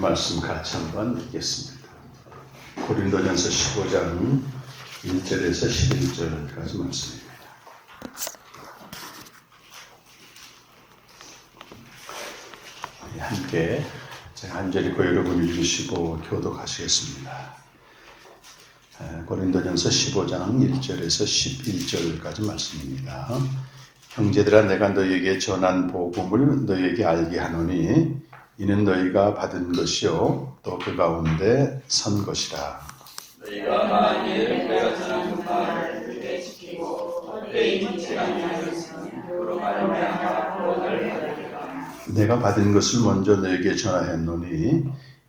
말씀 같이 한번 읽겠습니다. 고린도전서 15장 1절에서 11절까지 말씀입니다. 함께 제가 한 절 읽고 여러분 읽으시고 교독하시겠습니다. 고린도전서 15장 1절에서 11절까지 말씀입니다. 형제들아, 내가 너희에게 전한 복음을 너희에게 알게 하노니 이는 너희가 받은 것이요 또 그 가운데 선 것이라. 너희가 만일 내가 전한 그 말을 굳게 지키고 내 잊지 아니하였으면 그로 말미암아 구원을 받으리라. 내가 받은 것을 먼저 너희에게 전하였노니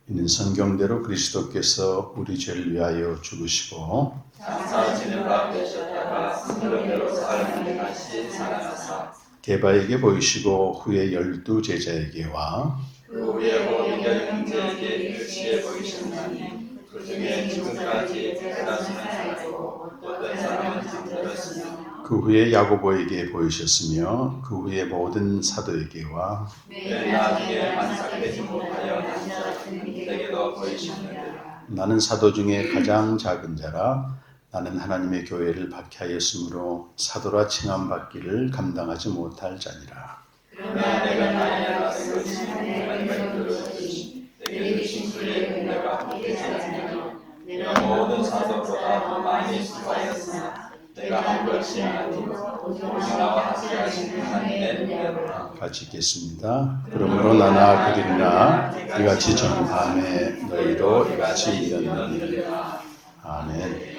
이는 성경대로 그리스도께서 우리 죄를 위하여 죽으시고 장사 지는 바 되셨다가 성경대로 사람에게 다시 살아나사 게바에게 보이시고 후에 12 제자에게와 그 후에 모든 형제에게 일치해 보이셨나니 그 중에 지금까지 대다수는 살고 어떤 사람은 잠들었으며 그 후에 야고보에게 보이셨으며 그 후에 모든 사도에게와 맨 나중에 반삭되지 못하여 남자 같은 이들에게도 보이셨느니라. 나는 사도 중에 가장 작은 자라. 나는 하나님의 교회를 박해하였으므로 사도라 칭함받기를 감당하지 못할 자니라. 그러나 내가 나에게 것은 하나님의 그릇이니 내게 주신 주의 은혜가 함께 자라며 내가 모든 사도보다 더 많이 수고하였으나 내가 한 것이 아니고 오직 나와 함께 하시는 하나님의 은혜로라. 같이 읽겠습니다. 그러므로 나나 그들이나 이같이 전함에 너희도 이같이 이겼느니라. 아멘.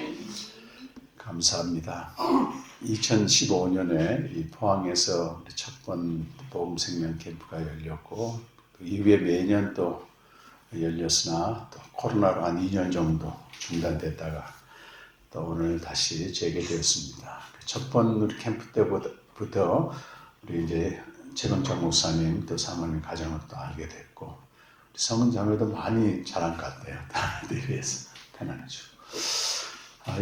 감사합니다. 2015년에 이 포항에서 첫 번 복음 생명 캠프가 열렸고 그 이후에 매년 또 열렸으나 또 코로나로 한 2년 정도 중단됐다가 또 오늘 다시 재개되었습니다. 첫 번 우리 캠프 때부터 우리 이제 최병철 목사님 또 사모님 가정을 또 알게 됐고 우리 성은 자매도 많이 자란 것 같아요. 다들 위해서 편안해지고.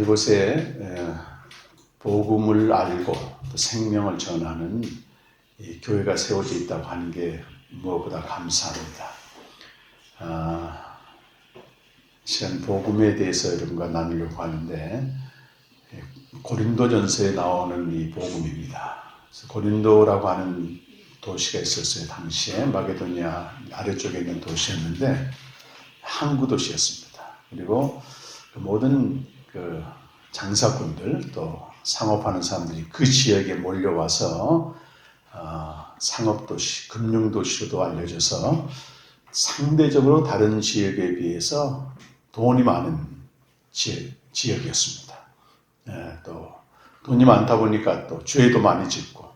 이곳에 복음을 알고 또 생명을 전하는 이 교회가 세워져 있다고 하는 게 무엇보다 감사합니다. 시간 복음에 대해서 여러분과 나누려고 하는데 고린도전서에 나오는 이 복음입니다. 그래서 고린도라고 하는 도시가 있었어요. 당시에 마게도니아 아래쪽에 있는 도시였는데 항구 도시였습니다. 그리고 그 모든 그 장사꾼들 또 상업하는 사람들이 그 지역에 몰려와서 상업도시, 금융도시로도 알려져서 상대적으로 다른 지역에 비해서 돈이 많은 지역이었습니다. 또 돈이 많다 보니까 또 죄도 많이 짓고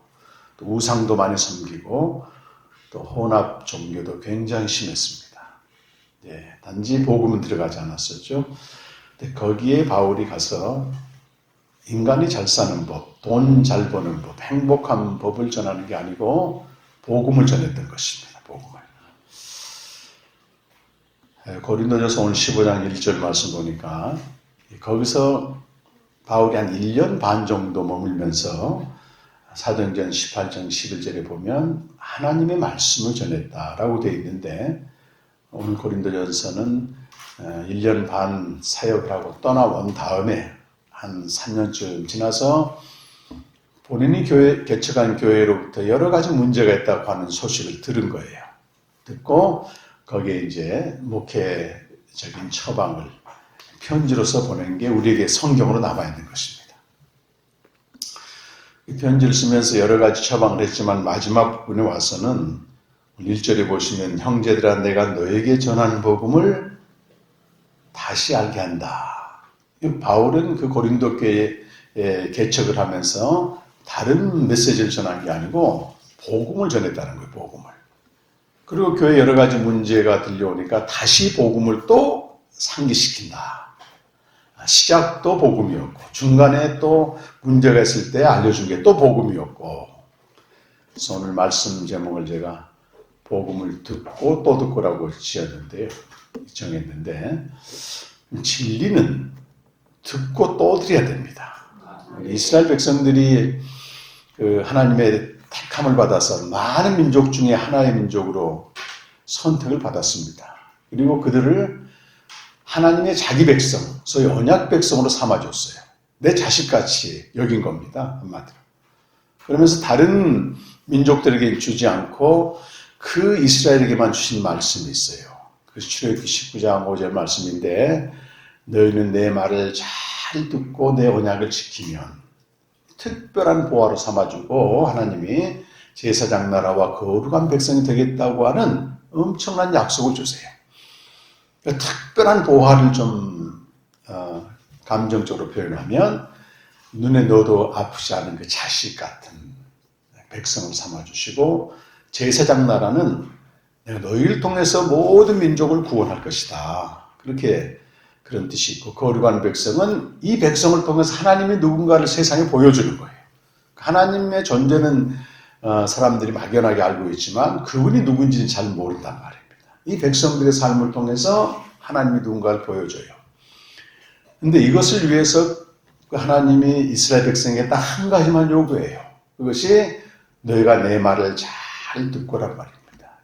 또 우상도 많이 섬기고 또 혼합 종교도 굉장히 심했습니다. 단지 복음은 들어가지 않았었죠. 거기에 바울이 가서 인간이 잘 사는 법, 돈 잘 버는 법, 행복한 법을 전하는 게 아니고 복음을 전했던 것입니다. 복음을. 고린도전서 오늘 15장 1절 말씀 보니까 거기서 바울이 한 1년 반 정도 머물면서 사도행전 18장 11절에 보면 하나님의 말씀을 전했다라고 되어 있는데 오늘 고린도전서는 1년 반 사역을 하고 떠나온 다음에 한 3년쯤 지나서 본인이 개척한 교회로부터 여러 가지 문제가 있다고 하는 소식을 들은 거예요. 듣고 거기에 이제 목회적인 처방을 편지로서 보낸 게 우리에게 성경으로 남아있는 것입니다. 이 편지를 쓰면서 여러 가지 처방을 했지만 마지막 부분에 와서는 1절에 보시면 형제들아 내가 너에게 전하는 복음을 다시 알게 한다. 바울은 그 고린도 교회에 개척을 하면서 다른 메시지를 전한 게 아니고 복음을 전했다는 거예요. 복음을. 그리고 교회 여러 가지 문제가 들려오니까 다시 복음을 또 상기시킨다. 시작도 복음이었고 중간에 또 문제가 있을 때 알려준 게 또 복음이었고 그래서 오늘 말씀 제목을 제가 복음을 듣고 또 듣고라고 정했는데 진리는 듣고 또 드려야 됩니다. 이스라엘 백성들이 그 하나님의 택함을 받아서 많은 민족 중에 하나의 민족으로 선택을 받았습니다. 그리고 그들을 하나님의 자기 백성, 소위 언약 백성으로 삼아줬어요. 내 자식같이 여긴 겁니다. 한마디로. 그러면서 다른 민족들에게 주지 않고 그 이스라엘에게만 주신 말씀이 있어요. 그 출애굽기 19장 5절 말씀인데 너희는 내 말을 잘 듣고 내 언약을 지키면 특별한 보화로 삼아주고 하나님이 제사장 나라와 거룩한 백성이 되겠다고 하는 엄청난 약속을 주세요. 그러니까 특별한 보화를 좀 감정적으로 표현하면 눈에 넣어도 아프지 않은 그 자식 같은 백성을 삼아주시고 제사장 나라는 내가 너희를 통해서 모든 민족을 구원할 것이다. 그렇게 그런 뜻이 있고 거룩한 백성은 이 백성을 통해서 하나님이 누군가를 세상에 보여주는 거예요. 하나님의 존재는 사람들이 막연하게 알고 있지만 그분이 누군지는 잘 모른단 말입니다. 이 백성들의 삶을 통해서 하나님이 누군가를 보여줘요. 근데 이것을 위해서 하나님이 이스라엘 백성에게 딱 한 가지만 요구해요. 그것이 너희가 내 말을 잘 듣고란 말입니다.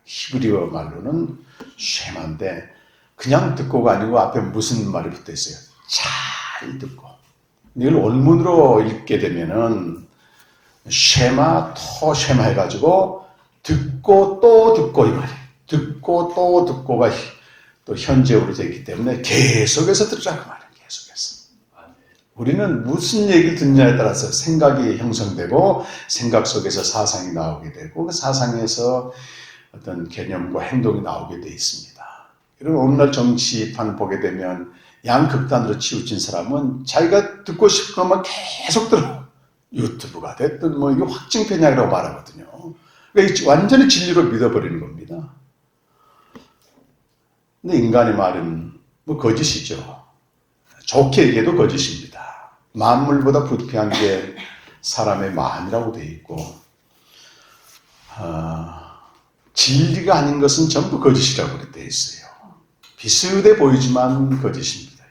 히브리어 말로는 쉐마인데 그냥 듣고가 아니고 앞에 무슨 말이 붙어 있어요? 잘 듣고. 이걸 원문으로 읽게 되면은 쉐마, 토 쉐마 해가지고 듣고 또 듣고 이 말이에요. 듣고 또 듣고가 또 현재으로 되기 때문에 계속해서 들으라 그 말이에요. 계속해서. 우리는 무슨 얘기를 듣느냐에 따라서 생각이 형성되고 생각 속에서 사상이 나오게 되고 그 사상에서 어떤 개념과 행동이 나오게 돼 있습니다. 이런 오늘날 정치판 보게 되면 양극단으로 치우친 사람은 자기가 듣고 싶은 것만 계속 들어. 유튜브가 됐든 뭐 이게 확증편향이라고 말하거든요. 그러니까 완전히 진리로 믿어버리는 겁니다. 근데 인간의 말은 뭐 거짓이죠. 좋게 얘기해도 거짓입니다. 만물보다 부패한 게 사람의 마음이라고 돼 있고 진리가 아닌 것은 전부 거짓이라고 돼 있어요. 비슷해 보이지만 거짓입니다.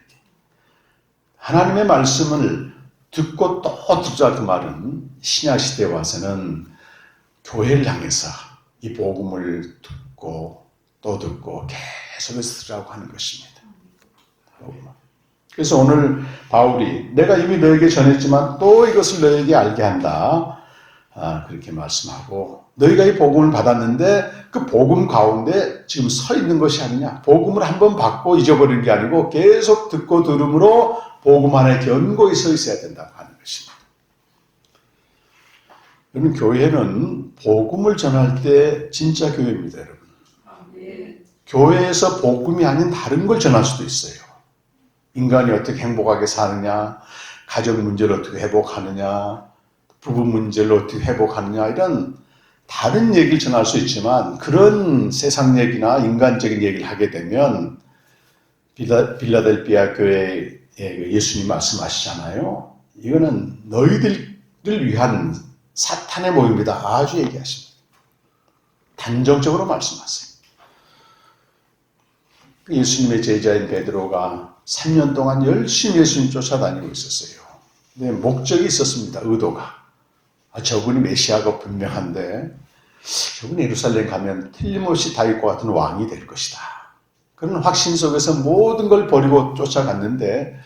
하나님의 말씀을 듣고 또 듣자 그 말은 신약시대에 와서는 교회를 향해서 이 복음을 듣고 또 듣고 계속해서 들으라고 하는 것입니다. 그래서 오늘 바울이 내가 이미 너에게 전했지만 또 이것을 너에게 알게 한다. 그렇게 말씀하고 너희가 이 복음을 받았는데 그 복음 가운데 지금 서 있는 것이 아니냐. 복음을 한번 받고 잊어버리는 게 아니고 계속 듣고 들음으로 복음 안에 견고히 서 있어야 된다고 하는 것입니다. 여러분 교회는 복음을 전할 때 진짜 교회입니다. 여러분. 교회에서 복음이 아닌 다른 걸 전할 수도 있어요. 인간이 어떻게 행복하게 사느냐, 가정 문제를 어떻게 회복하느냐, 부부 문제를 어떻게 회복하느냐 이런 다른 얘기를 전할 수 있지만 그런 세상 얘기나 인간적인 얘기를 하게 되면 빌라델피아 교회에 예수님 말씀하시잖아요. 이거는 너희들을 위한 사탄의 모임이다. 아주 얘기하십니다. 단정적으로 말씀하세요. 예수님의 제자인 베드로가 3년 동안 열심히 예수님 쫓아다니고 있었어요. 근데 목적이 있었습니다. 의도가. 저분이 메시아가 분명한데 저분이 예루살렘 가면 틀림없이 다윗과 같은 왕이 될 것이다. 그런 확신 속에서 모든 걸 버리고 쫓아갔는데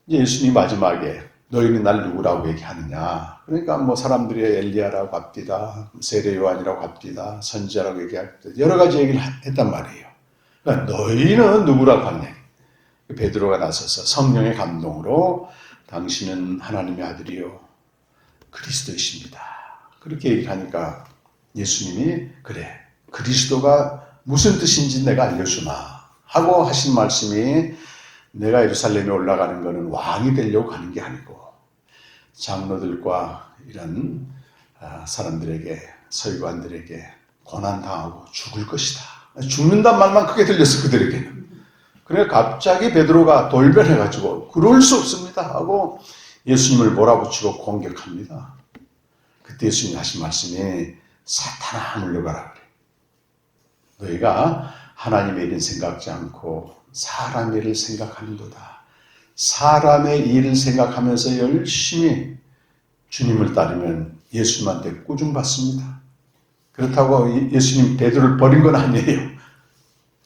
예수님이 마지막에 너희는 날 누구라고 얘기하느냐. 그러니까 뭐 사람들이 엘리야라고 합디다. 세례 요한이라고 합디다. 선지자라고 얘기합디다. 여러 가지 얘기를 했단 말이에요. 그러니까 너희는 누구라고 하냐. 베드로가 나서서 성령의 감동으로 당신은 하나님의 아들이요 그리스도이십니다. 그렇게 얘기하니까 예수님이 그래 그리스도가 무슨 뜻인지 내가 알려주마 하고 하신 말씀이 내가 예루살렘에 올라가는 것은 왕이 되려고 가는 게 아니고 장로들과 이런 사람들에게 서기관들에게 고난당하고 죽을 것이다. 죽는단 말만 크게 들렸어 그들에게는. 그래 갑자기 베드로가 돌변해가지고 그럴 수 없습니다 하고 예수님을 몰아붙이고 공격합니다. 그때 예수님이 하신 말씀이 사탄아 물러가라 그래. 너희가 하나님의 일은 생각지 않고 사람의 일을 생각하는도다. 사람의 일을 생각하면서 열심히 주님을 따르면 예수님한테 꾸중받습니다. 그렇다고 예수님 베드로를 버린 건 아니에요.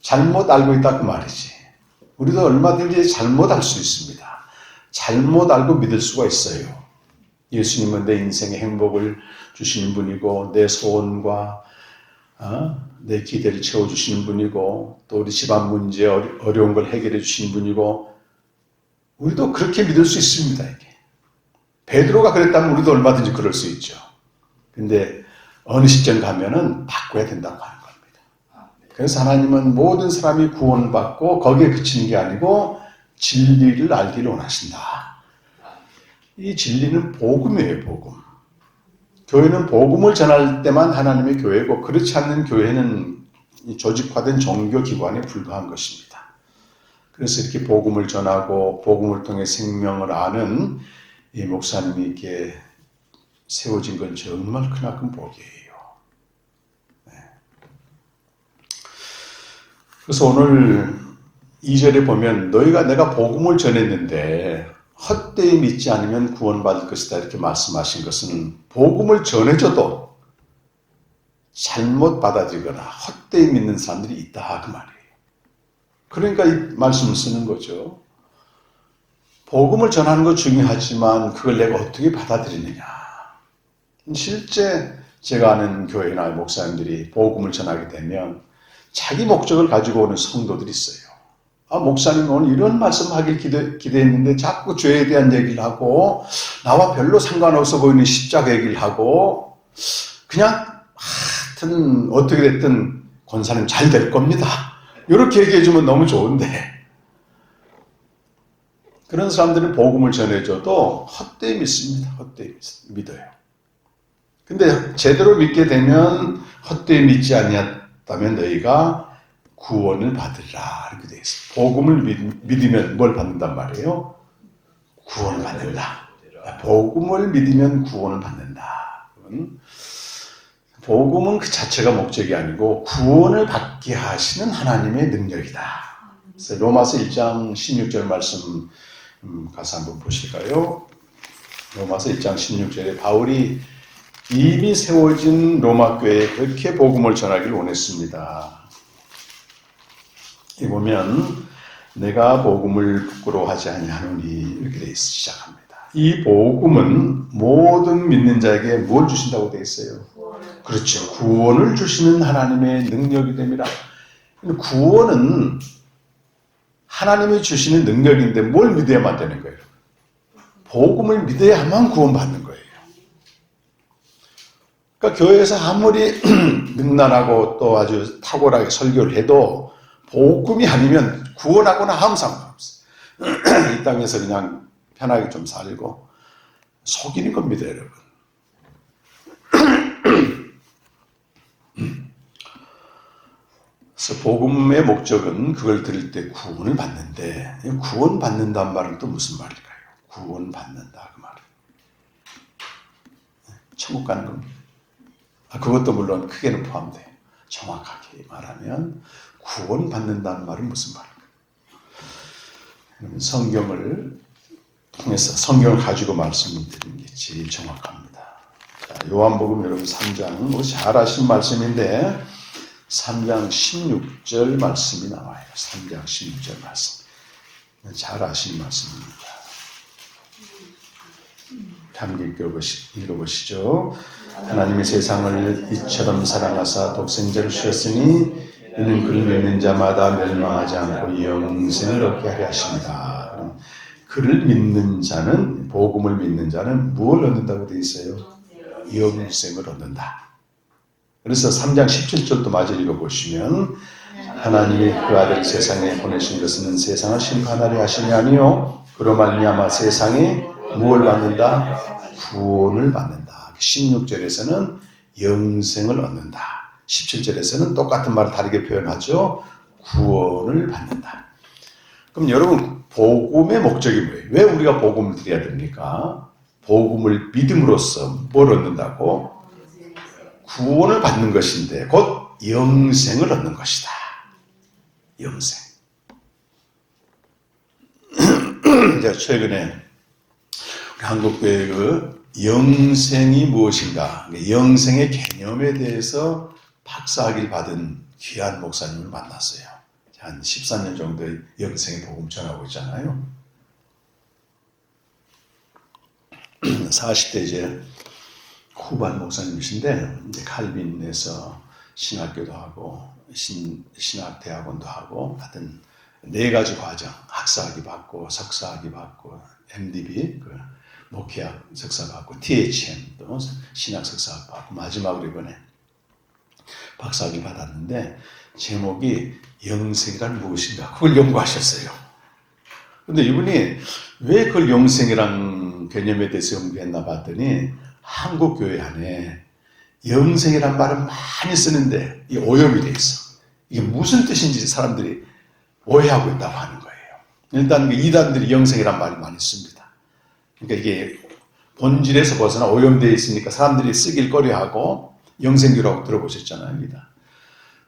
잘못 알고 있다 그 말이지. 우리도 얼마든지 잘못 알 수 있습니다. 잘못 알고 믿을 수가 있어요. 예수님은 내 인생의 행복을 주시는 분이고 내 소원과 내 기대를 채워주시는 분이고 또 우리 집안 문제 어려운 걸 해결해 주시는 분이고 우리도 그렇게 믿을 수 있습니다. 이게. 베드로가 그랬다면 우리도 얼마든지 그럴 수 있죠. 근데 어느 시점 가면은 바꿔야 된다고 하는 겁니다. 그래서 하나님은 모든 사람이 구원받고 거기에 그치는 게 아니고 진리를 알기를 원하신다. 이 진리는 복음이에요, 복음. 교회는 복음을 전할 때만 하나님의 교회고 그렇지 않는 교회는 조직화된 종교기관에 불과한 것입니다. 그래서 이렇게 복음을 전하고 복음을 통해 생명을 아는 이 목사님이 이렇게 세워진 건 정말 크나큰 복이에요. 네. 그래서 오늘 2절에 보면 너희가 내가 복음을 전했는데 헛되이 믿지 않으면 구원받을 것이다 이렇게 말씀하신 것은 복음을 전해줘도 잘못 받아들이거나 헛되이 믿는 사람들이 있다 그 말이에요. 그러니까 이 말씀을 쓰는 거죠. 복음을 전하는 거 중요하지만 그걸 내가 어떻게 받아들이느냐. 실제 제가 아는 교회나 목사님들이 복음을 전하게 되면 자기 목적을 가지고 오는 성도들이 있어요. 목사님 오늘 이런 말씀 하길 기대했는데 자꾸 죄에 대한 얘기를 하고 나와 별로 상관없어 보이는 십자가 얘기를 하고 그냥 하여튼 어떻게 됐든 권사님 잘 될 겁니다. 이렇게 얘기해 주면 너무 좋은데 그런 사람들은 복음을 전해줘도 헛되이 믿습니다. 헛되이 믿어요. 근데 제대로 믿게 되면 헛되이 믿지 아니었다면 너희가 구원을 받으라 이렇게 되어 있습니다. 복음을 믿으면 뭘 받는단 말이에요? 구원을 받는다. 복음을 믿으면 구원을 받는다. 복음은 그 자체가 목적이 아니고 구원을 받게 하시는 하나님의 능력이다. 그래서 로마서 1장 16절 말씀 가서 한번 보실까요? 로마서 1장 16절에 바울이 이미 세워진 로마 교회에 그렇게 복음을 전하기를 원했습니다. 이 보면 내가 복음을 부끄러워하지 아니하노니 이렇게 되어 시작합니다. 이 복음은 모든 믿는 자에게 뭘 주신다고 되어 있어요? 그렇죠. 구원을 주시는 하나님의 능력이 됩니다. 구원은 하나님이 주시는 능력인데 뭘 믿어야만 되는 거예요? 복음을 믿어야만 구원받는 거예요. 그러니까 교회에서 아무리 능란하고 또 아주 탁월하게 설교를 해도 복음이 아니면 구원하거나 아무 상관없어요. 이 땅에서 그냥 편하게 좀 살고 속이는 겁니다, 여러분. 그래서 복음의 목적은 그걸 들을 때 구원을 받는데 구원받는다는 말은 또 무슨 말일까요? 구원받는다 그 말은 천국 가는 겁니다. 그것도 물론 크게는 포함돼요. 정확하게 말하면 구원받는다는 말은 무슨 말일까요? 성경을 통해서 성경을 가지고 말씀을 드리는 게 제일 정확합니다. 자, 요한복음 여러분 3장 잘 아시는 말씀인데 3장 16절 말씀이 나와요. 3장 16절 말씀. 잘 아시는 말씀입니다. 함께 읽어보시죠. 하나님의 세상을 이처럼 사랑하사 독생자를 주셨으니 이는 그를 믿는 자마다 멸망하지 않고 영생을 얻게 하려 하십니다. 그를 믿는 자는 복음을 믿는 자는 무엇을 얻는다고 되어 있어요? 영생을 얻는다. 그래서 3장 17절도 마저 읽어보시면 하나님이 그 아들을 세상에 보내신 것은 세상을 심판하려 하심이 아니요 그로 말미암아 세상에 무엇을 받는다? 구원을 받는다. 16절에서는 영생을 얻는다. 17절에서는 똑같은 말을 다르게 표현하죠. 구원을 받는다. 그럼 여러분 복음의 목적이 뭐예요? 왜 우리가 복음을 드려야 됩니까? 복음을 믿음으로써 뭘 얻는다고? 구원을 받는 것인데 곧 영생을 얻는 것이다. 영생. 제가 최근에 우리 한국교회 그 영생이 무엇인가, 영생의 개념에 대해서 박사학위를 받은 귀한 목사님을 만났어요. 한 14년 정도 영생의 복음 전하고 있잖아요. 40대 이제 후반 목사님이신데 이제 칼빈에서 신학교도 하고 신학대학원도 하고 하여튼 4가지 과정 학사학위 받고 석사학위 받고 MDB 그 목회학 석사 받고 THM 또 신학 석사 받고 마지막으로 이번에 박사학위 받았는데 제목이 영생이란 무엇인가 그걸 연구하셨어요. 근데 이분이 왜 그걸 영생이란 개념에 대해서 연구했나 봤더니 한국 교회 안에 영생이란 말을 많이 쓰는데 이 오염이 돼 있어. 이게 무슨 뜻인지 사람들이 오해하고 있다고 하는 거예요. 일단 그 이단들이 영생이란 말을 많이 씁니다. 그러니까 이게 본질에서 벗어나 오염되어 있으니까 사람들이 쓰길 꺼려하고 영생교라고 들어보셨잖아요.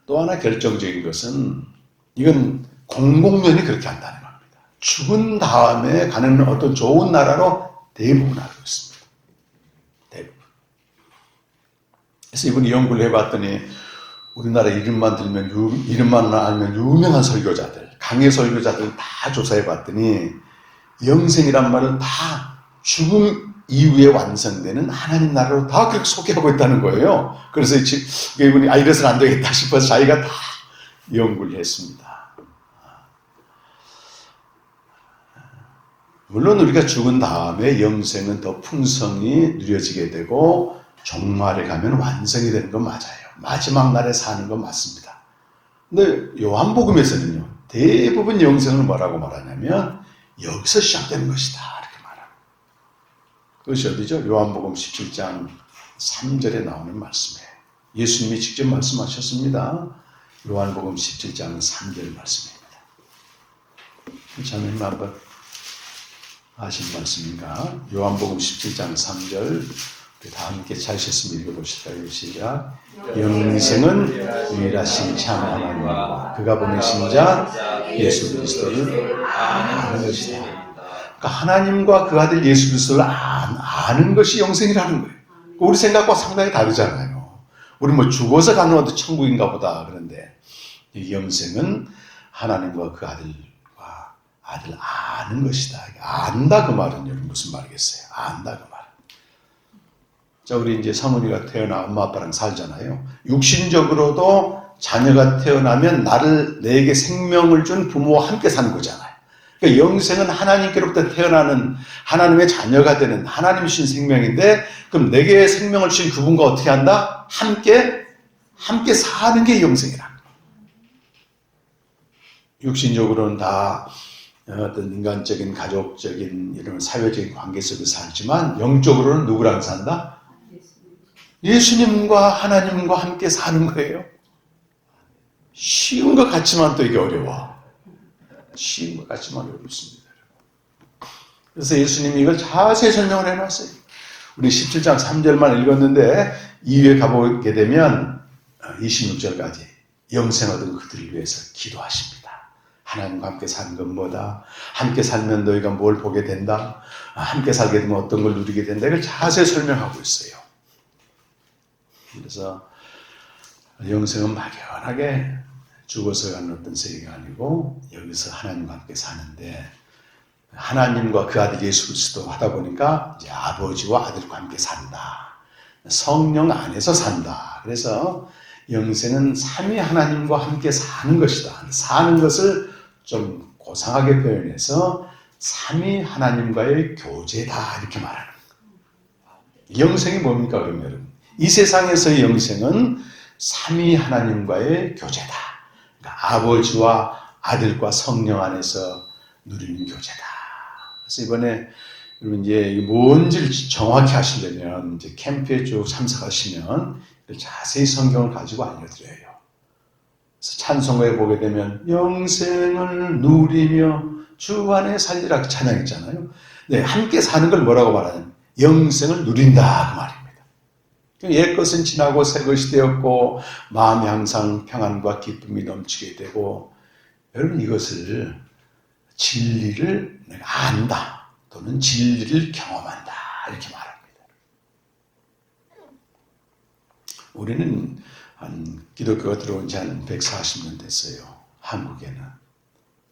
또 하나 결정적인 것은 이건 공공연히 그렇게 한다는 겁니다. 죽은 다음에 가는 어떤 좋은 나라로 대부분 알고 있습니다. 대부분. 그래서 이분이 연구를 해봤더니 우리나라 이름만 알면 유명한 설교자들, 강해 설교자들 다 조사해봤더니 영생이란 말은 다 죽음 이후에 완성되는 하나님 나라로 다 그렇게 소개하고 있다는 거예요. 그래서 이분이 이래서는 안 되겠다 싶어서 자기가 다 연구를 했습니다. 물론 우리가 죽은 다음에 영생은 더 풍성히 누려지게 되고 종말에 가면 완성이 되는 건 맞아요. 마지막 날에 사는 건 맞습니다. 근데 요한복음에서는요, 대부분 영생을 뭐라고 말하냐면 여기서 시작되는 것이다 이렇게 말합니다. 그것이 어디죠? 요한복음 17장 3절에 나오는 말씀이에요. 예수님이 직접 말씀하셨습니다. 요한복음 17장 3절 말씀입니다. 자매님 한번 아신 말씀인가? 요한복음 17장 3절 다 함께 잘 읽었으면 읽어보실까요? 시작. 영생은 유일하신 참 하나님과 그가 보내신 자 예수 그리스도를 아는 것이다. 그러니까 하나님과 그 아들 예수 그리스도를 아는 것이 영생이라는 거예요. 우리 생각과 상당히 다르잖아요. 우리 뭐 죽어서 가는 것도 천국인가 보다 그런데 이 영생은 하나님과 그 아들 아는 것이다. 안다 그 말은 여러분 무슨 말이겠어요? 안다 그 말. 자, 우리 이제 사모니가 태어나 엄마 아빠랑 살잖아요. 육신적으로도 자녀가 태어나면 내게 생명을 준 부모와 함께 사는 거잖아요. 그러니까 영생은 하나님께로부터 태어나는 하나님의 자녀가 되는 하나님 주신 생명인데 그럼 내게 생명을 주신 그분과 어떻게 한다? 함께 사는 게 영생이라는 거예요. 육신적으로는 다 어떤 인간적인, 가족적인 이런 사회적인 관계 속에서 살지만 영적으로는 누구랑 산다? 예수님과 하나님과 함께 사는 거예요. 쉬운 것 같지만 또 이게 어려워. 쉬운 것 같지만 어렵습니다. 그래서 예수님이 이걸 자세히 설명을 해놨어요. 우리 17장 3절만 읽었는데 2회 가보게 되면 26절까지 영생 얻은 그들을 위해서 기도하십니다. 하나님과 함께 사는 건 뭐다? 함께 살면 너희가 뭘 보게 된다? 함께 살게 되면 어떤 걸 누리게 된다? 이걸 자세히 설명하고 있어요. 그래서 영생은 막연하게 죽어서 가는 어떤 세계가 아니고 여기서 하나님과 함께 사는데 하나님과 그 아들 예수 그리스도 하다 보니까 이제 아버지와 아들과 함께 산다. 성령 안에서 산다. 그래서 영생은 삼위 하나님과 함께 사는 것이다. 사는 것을 좀 고상하게 표현해서 삼위 하나님과의 교제다 이렇게 말하는 거예요. 영생이 뭡니까 그러면 여러분? 이 세상에서의 영생은 삼위 하나님과의 교제다. 그러니까 아버지와 아들과 성령 안에서 누리는 교제다. 그래서 이번에 여러분 이제 뭔지를 정확히 하시려면 이제 캠프에 쭉 참석하시면 자세히 성경을 가지고 알려드려요. 그래서 찬송가에 보게 되면 영생을 누리며 주 안에 살리라 찬양했잖아요. 네, 함께 사는 걸 뭐라고 말하냐면 영생을 누린다 그 말입니다. 옛 것은 지나고 새 것이 되었고 마음이 항상 평안과 기쁨이 넘치게 되고 여러분 이것을 진리를 내가 안다 또는 진리를 경험한다 이렇게 말합니다. 우리는 한 기독교가 들어온 지 한 140년 됐어요. 한국에는.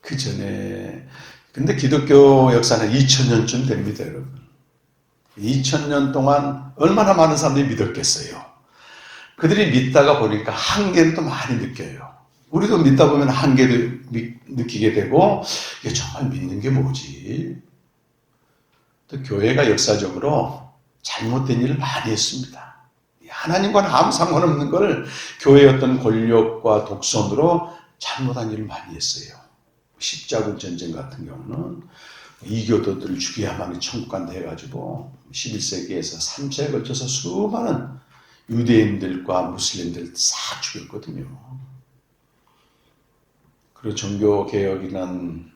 그 전에 근데 기독교 역사는 2000년쯤 됩니다, 여러분. 2000년 동안 얼마나 많은 사람들이 믿었겠어요. 그들이 믿다가 보니까 한계를 또 많이 느껴요. 우리도 믿다 보면 한계를 느끼게 되고 이게 정말 믿는 게 뭐지? 또 교회가 역사적으로 잘못된 일을 많이 했습니다. 하나님과는 아무 상관없는 걸 교회의 어떤 권력과 독선으로 잘못한 일을 많이 했어요. 십자군 전쟁 같은 경우는 이교도들을 죽여야만 천국 간다 해가지고 11세기에서 3세에 걸쳐서 수많은 유대인들과 무슬림들 싹 죽였거든요. 그리고 종교개혁이라는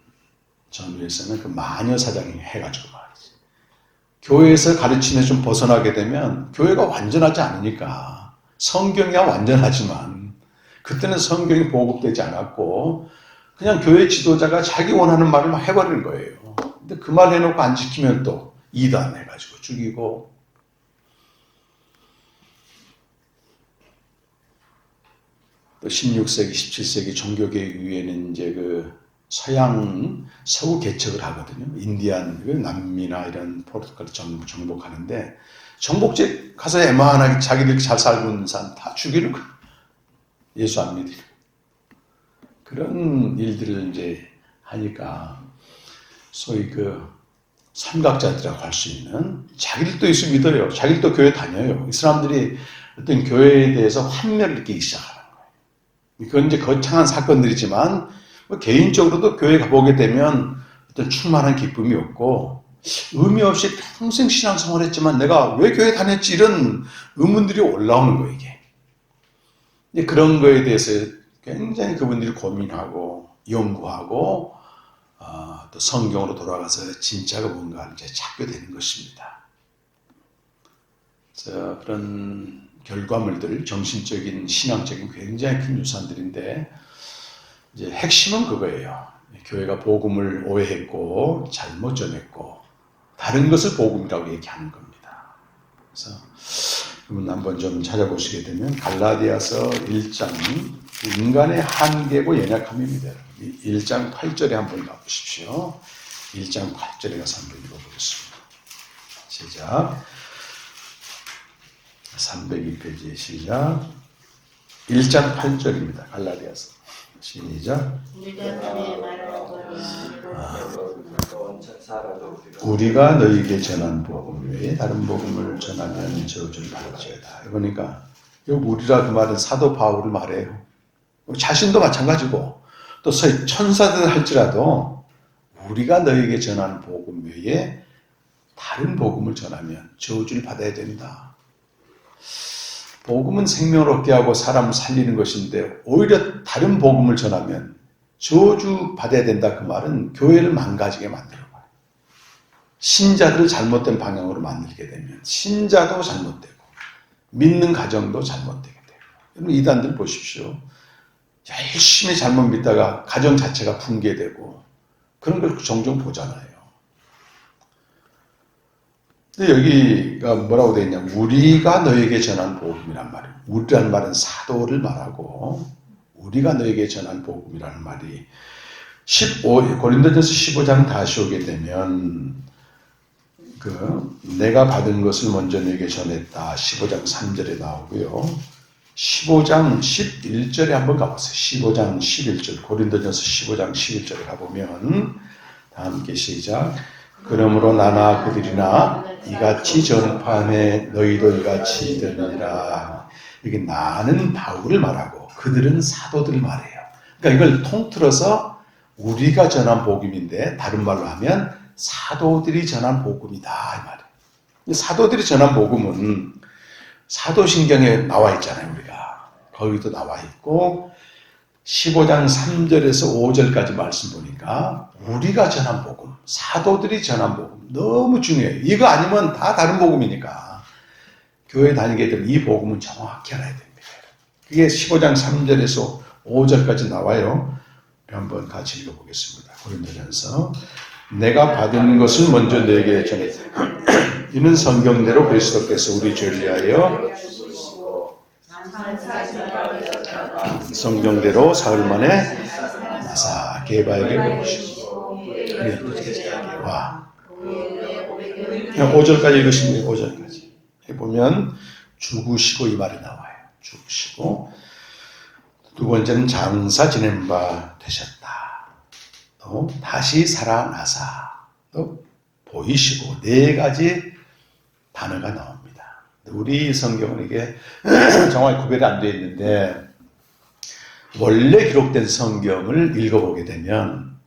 점에서는 그 마녀사당이 해가지고 말이지. 교회에서 가르침에 좀 벗어나게 되면 교회가 완전하지 않으니까 성경이야 완전하지만 그때는 성경이 보급되지 않았고 그냥 교회 지도자가 자기 원하는 말을 막 해버리는 거예요. 근데 그 말 해놓고 안 지키면 또 이단 해가지고 죽이고. 또 16세기, 17세기 종교개혁 이후에는 이제 그 서양 서구 개척을 하거든요. 인디안, 남미나 이런 포르투갈을 정복하는데 정복지 가서 애만하게 자기들 잘 살고 있는 사람 다 죽이는 거예요. 예수 안 믿으니까. 그런 일들을 이제 하니까 소위 그 삼각자들이라고 할 수 있는 자기들도 예수 믿어요. 자기들도 교회 다녀요. 이 사람들이 어떤 교회에 대해서 환멸을 느끼기 시작하는 거예요. 그건 이제 거창한 사건들이지만 뭐 개인적으로도 교회 가보게 되면 어떤 충만한 기쁨이 없고 의미 없이 평생 신앙생활을 했지만 내가 왜 교회 다녔지 이런 의문들이 올라오는 거예요. 이게. 그런 거에 대해서 굉장히 그분들이 고민하고 연구하고 또 성경으로 돌아가서 진짜가 뭔가 이제 찾게 되는 것입니다. 그래서 그런 결과물들, 정신적인, 신앙적인 굉장히 큰 유산들인데 이제 핵심은 그거예요. 교회가 복음을 오해했고 잘못 전했고 다른 것을 복음이라고 얘기하는 겁니다. 그래서 여러분 한번 좀 찾아보시게 되면 갈라디아서 1장 인간의 한계고 연약함입니다. 1장 8절에 한번 가보십시오. 1장 8절에 가서 한번 읽어보겠습니다. 시작. 302페이지의 시작. 1장 8절입니다. 갈라디아서. 시작. 우리가 너희에게 전한 복음 외에 다른 복음을 전하면 저주를 받을지어다. 그러니까 여기 우리라 그 말은 사도 바울을 말해요. 자신도 마찬가지고 또 천사들 할지라도 우리가 너희에게 전하는 복음 외에 다른 복음을 전하면 저주를 받아야 된다. 복음은 생명을 얻게 하고 사람을 살리는 것인데 오히려 다른 복음을 전하면 저주 받아야 된다. 그 말은 교회를 망가지게 만드는 거예요. 신자들을 잘못된 방향으로 만들게 되면 신자도 잘못되고 믿는 가정도 잘못되게 되고. 여러분 이단들 보십시오. 열심히 잘못 믿다가 가정 자체가 붕괴되고 그런 걸 종종 보잖아요. 근데 여기가 뭐라고 되어 있냐? 우리가 너에게 전한 복음이란 말이에요. 우리란 말은 사도를 말하고 우리가 너에게 전한 복음이라는 말이 고린도전서 15장 다시 오게 되면 내가 받은 것을 먼저 너에게 전했다. 15장 3절에 나오고요. 15장 11절에 한번 가보세요. 15장 11절 고린도전서 15장 11절에 가보면 다 함께 시작. 그러므로 나나 그들이나 이같이 전파하매 너희도 이같이 들으리라. 여기 나는 바울을 말하고 그들은 사도들을 말해요. 그러니까 이걸 통틀어서 우리가 전한 복음인데 다른 말로 하면 사도들이 전한 복음이다 이 말이에요. 사도들이 전한 복음은 사도신경에 나와 있잖아요. 우리가 거기도 나와 있고 15장 3절에서 5절까지 말씀 보니까 우리가 전한 복음, 사도들이 전한 복음 너무 중요해요. 이거 아니면 다 다른 복음이니까 교회 다니게 되면 이 복음은 정확히 알아야 됩니다. 그게 15장 3절에서 5절까지 나와요. 한번 같이 읽어보겠습니다. 고린도전서 내가 받은 것을 먼저 너에게 전했다. 이는 성경대로 그리스도께서 우리 죄를 위하여 성경대로 사흘 만에 게바에게 물으시고 그의 제자에게 와. 5절까지 읽으시면 5절까지 해보면 죽으시고 이 말이 나와요. 죽으시고 두 번째는 장사 지낸 바 되셨다. 또 다시 살아나사 또 보이시고 네 가지 단어가 나옵니다. 우리 성경은 이게 정확히 구별이 안 되어 있는데 원래 기록된 성경을 읽어보게 되면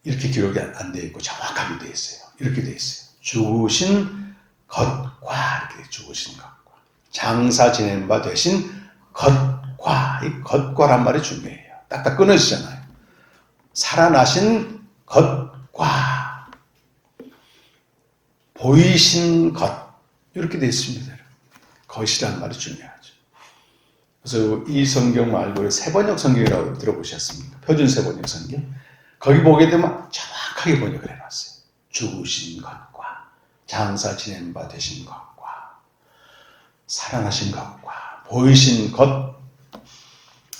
이렇게 기록이 안 되어 있고 정확하게 되어 있어요. 이렇게 되어 있어요. 죽으신 것과 이렇게 죽으신 것과 장사 지낸 바 되신 것과 이 것과란 말이 중요해요. 딱딱 끊어지잖아요. 살아나신 것과 보이신 것 이렇게 되어 있습니다. 것이라는 말이 중요하죠. 그래서 이 성경 말고 세번역 성경이라고 들어보셨습니까? 표준 세번역 성경. 거기 보게 되면 정확하게 번역을 해놨어요. 죽으신 것과 장사 지낸 바 되신 것과 살아나신 것과 보이신 것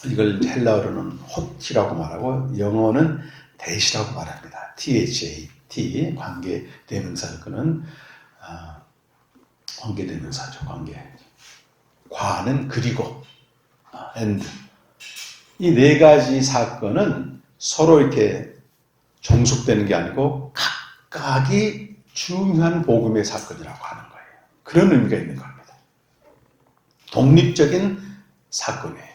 이걸 헬라어로는 호티라고 말하고 영어는 대시라고 말합니다. THAT 관계대명사를 끄는 관계대명사죠. 관계. 과는 그리고 and 이 네 가지 사건은 서로 이렇게 종속되는 게 아니고 각각이 중요한 복음의 사건이라고 하는 거예요. 그런 의미가 있는 겁니다. 독립적인 사건이에요.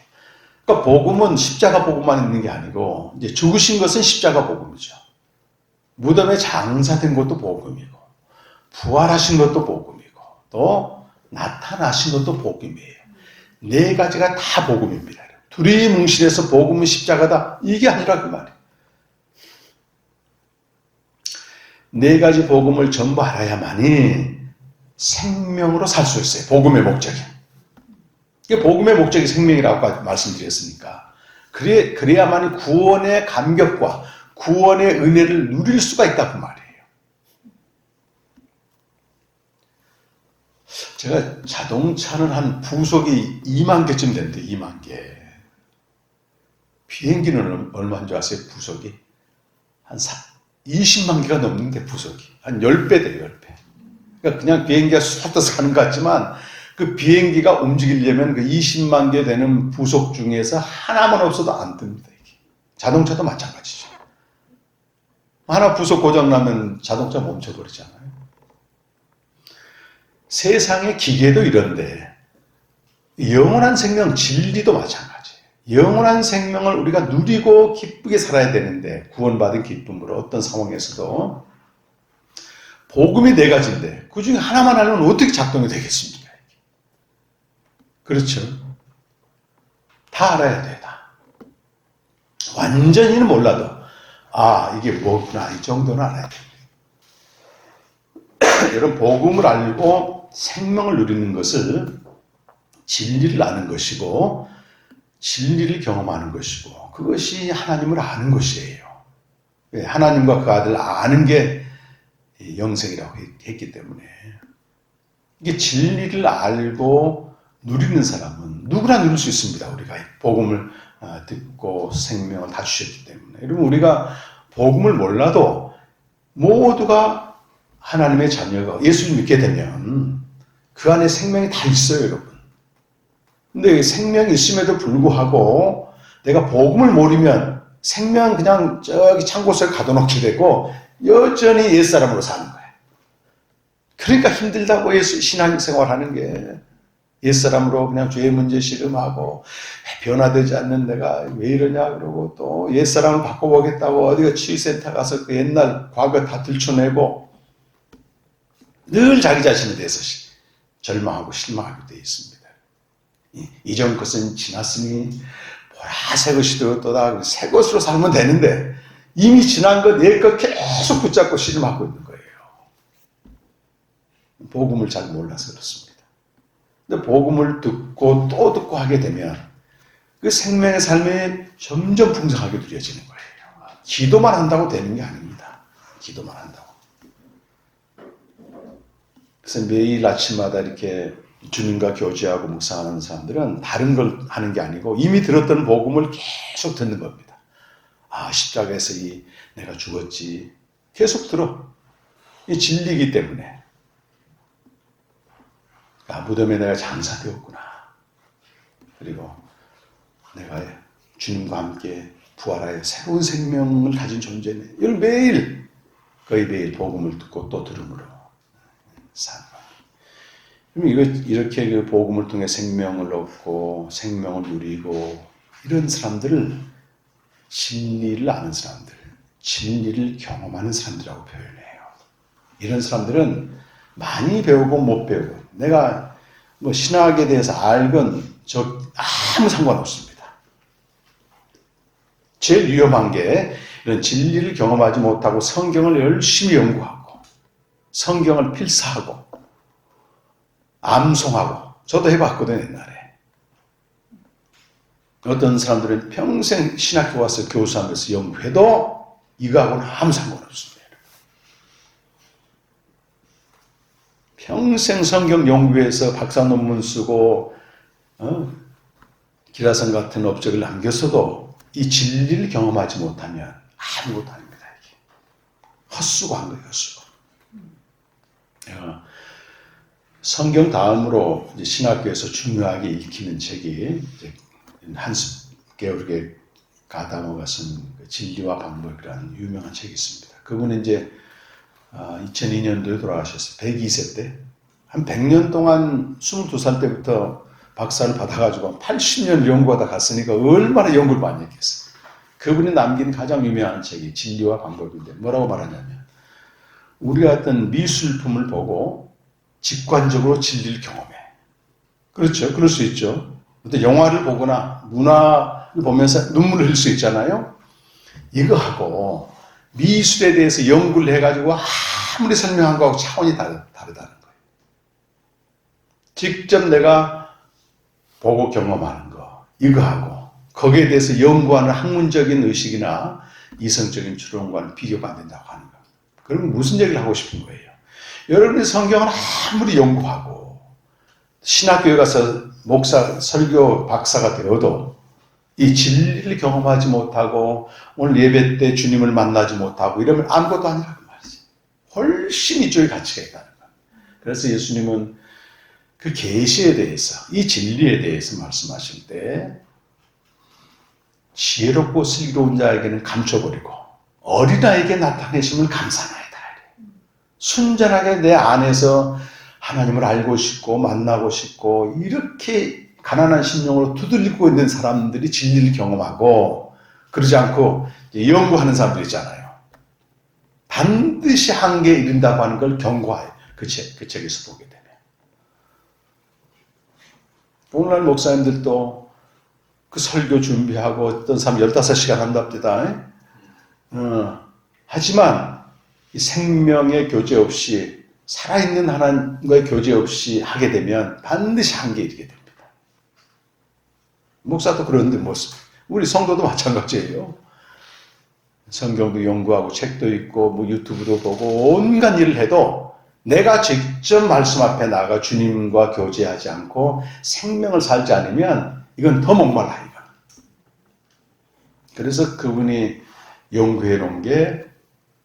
그러니까 복음은 십자가 복음만 있는 게 아니고 이제 죽으신 것은 십자가 복음이죠. 무덤에 장사된 것도 복음이고 부활하신 것도 복음이고 또 나타나신 것도 복음이에요. 네 가지가 다 복음입니다. 둘이 뭉실해서 복음은 십자가다 이게 아니라 그 말이에요. 네 가지 복음을 전부 알아야만이 생명으로 살 수 있어요. 복음의 목적이. 이게 복음의 목적이 생명이라고 말씀드렸으니까. 그래야만이 구원의 감격과 구원의 은혜를 누릴 수가 있다고 말이에요. 제가 자동차는 한 부속이 2만 개쯤 되는데 2만 개. 비행기는 얼마인 줄 아세요? 부속이? 한 20만 개가 넘는데 부속이. 한 10배 돼요. 10배. 그러니까 그냥 비행기가 쑥 떠서 가는 것 같지만 그 비행기가 움직이려면 그 20만 개 되는 부속 중에서 하나만 없어도 안 뜹니다. 이게. 자동차도 마찬가지죠. 하나 부속 고장나면 자동차 멈춰버리잖아요. 세상의 기계도 이런데 영원한 생명, 진리도 마찬가지예요. 영원한 생명을 우리가 누리고 기쁘게 살아야 되는데 구원받은 기쁨으로 어떤 상황에서도 복음이 네 가지인데 그 중에 하나만 알면 어떻게 작동이 되겠습니까? 그렇죠? 다 알아야 돼요. 다. 완전히는 몰라도 이게 뭐구나 이 정도는 알아야 돼요. 여러분 복음을 알고 생명을 누리는 것을 진리를 아는 것이고 진리를 경험하는 것이고 그것이 하나님을 아는 것이에요. 하나님과 그 아들을 아는 게 영생이라고 했기 때문에 이게 진리를 알고 누리는 사람은 누구나 누릴 수 있습니다. 우리가 복음을 듣고 생명을 다 주셨기 때문에 여러분 우리가 복음을 몰라도 모두가 하나님의 자녀가 예수를 믿게 되면 그 안에 생명이 다 있어요. 여러분. 근데 생명이 있음에도 불구하고 내가 복음을 모르면 생명 그냥 저기 창고소에 가둬놓게 되고 여전히 옛사람으로 사는 거예요. 그러니까 힘들다고 신앙생활하는 게 옛사람으로 그냥 죄의 문제 씨름하고 변화되지 않는 내가 왜 이러냐 그러고 또 옛사람을 바꿔보겠다고 어디가 치유센터 가서 그 옛날 과거 다 들춰내고 늘 자기 자신에 대해서 절망하고 실망하게 되어 있습니다. 이전 것은 지났으니 보라새 것이 되었도다. 새 것으로 살면 되는데 이미 지난 것, 옛 것 계속 붙잡고 실망하고 있는 거예요. 복음을 잘 몰라서 그렇습니다. 근데 복음을 듣고 또 듣고 하게 되면 그 생명의 삶이 점점 풍성하게 누려지는 거예요. 기도만 한다고 되는 게 아닙니다. 기도만 한다고. 그래서 매일 아침마다 이렇게 주님과 교제하고 묵상하는 사람들은 다른 걸 하는 게 아니고 이미 들었던 복음을 계속 듣는 겁니다. 십자가에서 내가 죽었지. 계속 들어. 이 진리이기 때문에. 무덤에 내가 장사되었구나. 그리고 내가 주님과 함께 부활하여 새로운 생명을 가진 존재네. 이걸 매일, 거의 매일 복음을 듣고 또 들음으로 사는 거예요. 이렇게 그 복음을 통해 생명을 얻고 생명을 누리고 이런 사람들을 진리를 아는 사람들, 진리를 경험하는 사람들이라고 표현해요. 이런 사람들은 많이 배우고 못 배우고 내가 신학에 대해서 알건 아무 상관없습니다. 제일 위험한 게 이런 진리를 경험하지 못하고 성경을 열심히 연구하고 성경을 필사하고 암송하고 저도 해봤거든요. 옛날에. 어떤 사람들은 평생 신학교 와서 교수하면서 연구해도 이거하고는 아무 상관없습니다. 평생 성경 연구해서 박사 논문 쓰고 기라성 같은 업적을 남겼어도 이 진리를 경험하지 못하면 아무것도 아닙니다. 이게. 헛수고 한 거예요. 헛수고. 성경 다음으로 이제 신학교에서 중요하게 읽히는 책이 한스 게오르게 가다모가 쓴 진리와 방법이라는 유명한 책이 있습니다. 그분은 이제 2002년도에 돌아가셨어요. 102세 때. 한 100년 동안 22살 때부터 박사를 받아가지고 80년 연구하다 갔으니까 얼마나 연구를 많이 했겠어요. 그분이 남긴 가장 유명한 책이 진리와 방법인데 뭐라고 말하냐면 우리가 어떤 미술품을 보고 직관적으로 진리를 경험해. 그렇죠. 그럴 수 있죠. 어떤 영화를 보거나 문화를 보면서 눈물을 흘릴 수 있잖아요. 이거하고 미술에 대해서 연구를 해가지고 아무리 설명한 거하고 차원이 다르다는 거예요. 직접 내가 보고 경험하는 거, 이거하고 거기에 대해서 연구하는 학문적인 의식이나 이성적인 추론과는 비교가 안 된다고 하는 거예요. 그러면 무슨 얘기를 하고 싶은 거예요? 여러분이 성경을 아무리 연구하고 신학교에 가서 목사, 설교 박사가 되어도 이 진리를 경험하지 못하고 오늘 예배 때 주님을 만나지 못하고 이러면 아무것도 아니라고 말이지. 훨씬 이쪽에 가치가 있다는 거예요. 그래서 예수님은 그 계시에 대해서, 이 진리에 대해서 말씀하실 때 지혜롭고 슬기로운 자에게는 감춰버리고 어린아이에게 나타내심을 감사하나이다. 순전하게 내 안에서 하나님을 알고 싶고 만나고 싶고 이렇게 가난한 심령으로 두들리고 있는 사람들이 진리를 경험하고 그러지 않고 연구하는 사람들 있잖아요. 반드시 한계에 이른다고 하는 걸 경고해요. 그 책에서 보게 되면. 오늘날 목사님들도 그 설교 준비하고 어떤 사람 15시간 한답니다. 하지만 이 생명의 교제 없이 살아있는 하나님과의 교제 없이 하게 되면 반드시 한계에 이르게 됩니다. 목사도 그런데 우리 성도도 마찬가지예요. 성경도 연구하고 책도 읽고 유튜브도 보고 온갖 일을 해도 내가 직접 말씀 앞에 나가 주님과 교제하지 않고 생명을 살지 않으면 이건 더 목말라 이거. 그래서 그분이 연구해 놓은 게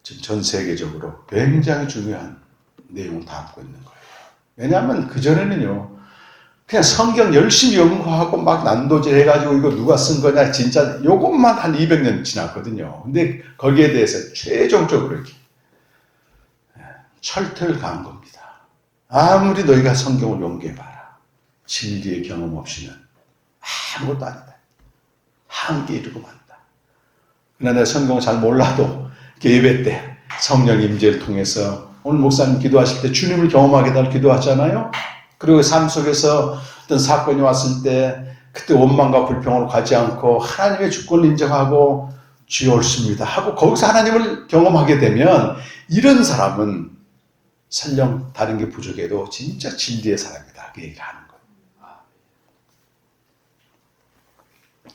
지금 전 세계적으로 굉장히 중요한 내용을 담고 있는 거예요. 왜냐하면 그전에는요, 그냥 성경 열심히 연구하고 막 난도질 해가지고 이거 누가 쓴 거냐, 진짜 요것만 한 200년 지났거든요. 근데 거기에 대해서 최종적으로 이렇게 철퇴를 가한 겁니다. 아무리 너희가 성경을 연구해봐라. 진리의 경험 없이는 아무것도 아니다. 한계에 이르고 만다. 그러나 내가 성경을 잘 몰라도 예배 때 성령 임재를 통해서 오늘 목사님 기도하실 때 주님을 경험하게 달 기도하잖아요. 그리고 삶 속에서 어떤 사건이 왔을 때 그때 원망과 불평으로 가지 않고 하나님의 주권을 인정하고 주여 옳습니다 하고 거기서 하나님을 경험하게 되면 이런 사람은 설령 다른 게 부족해도 진짜 진리의 사람이다. 그 얘기를 하는 거예요.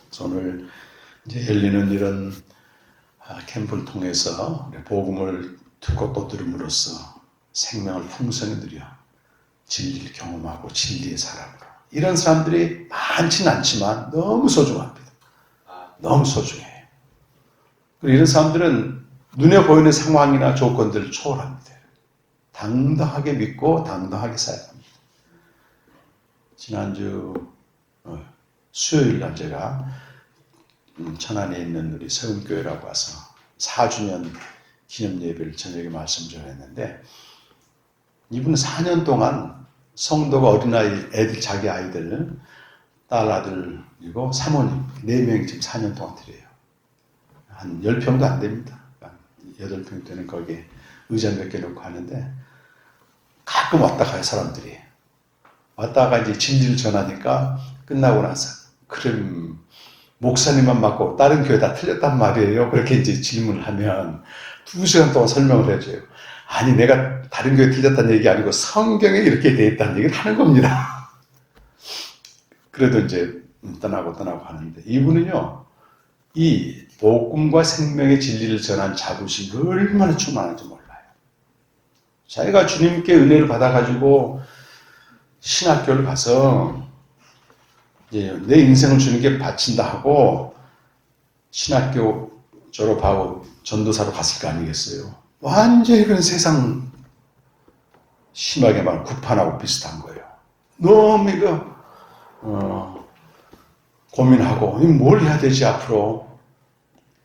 그래서 오늘 이제 열리는 이런 캠프를 통해서 복음을 듣고 또 들음으로써 생명을 풍성히 누려 진리를 경험하고 진리의 사람으로 이런 사람들이 많지는 않지만 너무 소중합니다. 너무 소중해요. 이런 사람들은 눈에 보이는 상황이나 조건들을 초월합니다. 당당하게 믿고 당당하게 살아야 합니다. 지난주 수요일 날 제가 천안에 있는 우리 서은교회라고 와서 4주년 기념 예배를 저녁에 말씀 전했는데, 이분은 4년 동안 성도가 어린아이, 애들, 자기 아이들, 딸, 아들이고 사모님 4명이 지금 4년 동안 드려요. 한 10평도 안 됩니다. 8평 되는 거기에 의자 몇 개 놓고 하는데, 가끔 왔다 가요, 사람들이. 왔다가 이제 진리를 전하니까 끝나고 나서, 그럼 목사님만 맞고 다른 교회 다 틀렸단 말이에요. 그렇게 이제 질문을 하면 2시간 동안 설명을 해줘요. 아니, 내가 다른 교회 틀렸다는 얘기 아니고 성경에 이렇게 되어 있다는 얘기를 하는 겁니다. 그래도 이제 떠나고 하는데, 이분은요, 이 복음과 생명의 진리를 전한 자부심이 얼마나 충만한지 몰라요. 자기가 주님께 은혜를 받아가지고 신학교를 가서 이제 내 인생을 주님께 바친다 하고 신학교 졸업하고 전도사로 갔을 거 아니겠어요. 완전히 그런 세상 심하게 말 구판하고 비슷한 거예요. 너무 이거 고민하고 뭘 해야 되지 앞으로.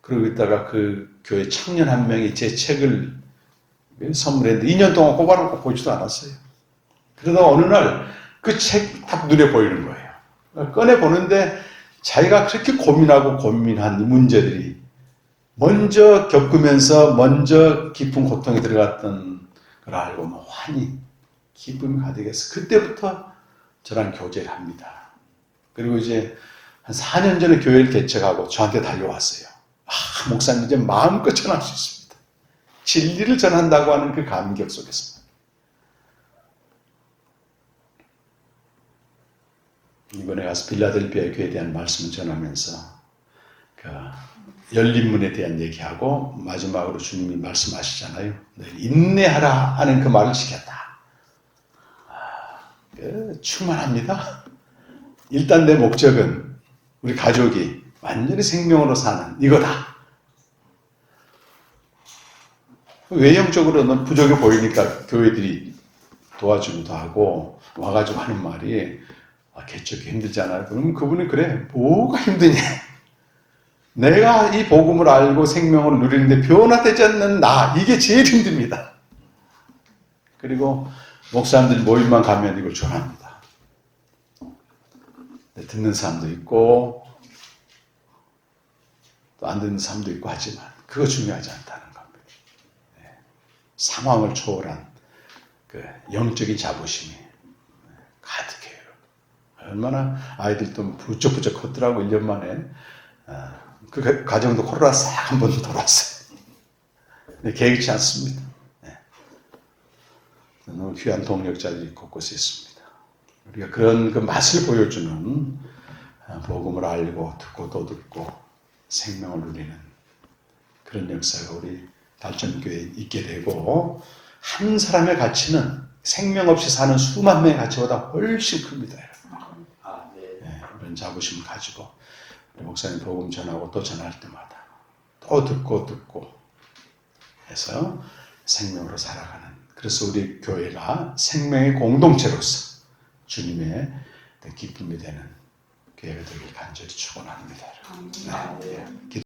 그러고 있다가 그 교회 청년 한 명이 제 책을 선물했는데 2년 동안 꼽아놓고 보지도 않았어요. 그러다가 어느 날 그 책 딱 눈에 보이는 거예요. 꺼내보는데 자기가 그렇게 고민한 이 문제들이 먼저 겪으면서 먼저 깊은 고통에 들어갔던 걸 알고 뭐 환히 기쁨이 가득해서 그때부터 저랑 교제를 합니다. 그리고 이제 한 4년 전에 교회를 개척하고 저한테 달려왔어요. 목사님 이제 마음껏 전할 수 있습니다. 진리를 전한다고 하는 그 감격 속에서. 이번에 가서 빌라델피아 교회에 대한 말씀을 전하면서 그 열린 문에 대한 얘기하고 마지막으로 주님이 말씀하시잖아요. 인내하라 하는 그 말을 지켰다. 충만합니다. 일단 내 목적은 우리 가족이 완전히 생명으로 사는 이거다. 외형적으로는 부족해 보이니까 교회들이 도와주기도 하고 와가지고 하는 말이 개척이 힘들잖아요. 그러면 그분이 그래, 뭐가 힘드냐. 내가 이 복음을 알고 생명을 누리는데 변화되지 않는 나, 이게 제일 힘듭니다. 그리고 목사님들 모임만 가면 이걸 전합니다. 듣는 사람도 있고 또 안 듣는 사람도 있고 하지만 그거 중요하지 않다는 겁니다. 상황을 초월한 그 영적인 자부심이 가득해요. 얼마나 아이들도 부쩍부쩍 컸더라고. 1년 만에 그 가정도 코로나 싹 한 번 돌았어요. 계획치 않습니다. 너무 귀한 동력자들이 곳곳에 있습니다. 우리가 그런 그 맛을 보여주는 복음을 알고 듣고 또 듣고 생명을 누리는 그런 역사가 우리 달전교회에 있게 되고, 한 사람의 가치는 생명 없이 사는 수만 명의 가치보다 훨씬 큽니다. 이런 자부심을 가지고 우리 목사님 복음 전하고 또 전할 때마다 또 듣고 해서 생명으로 살아가는, 그래서 우리 교회가 생명의 공동체로서 주님의 기쁨이 되는 교회가 되길 간절히 축원합니다.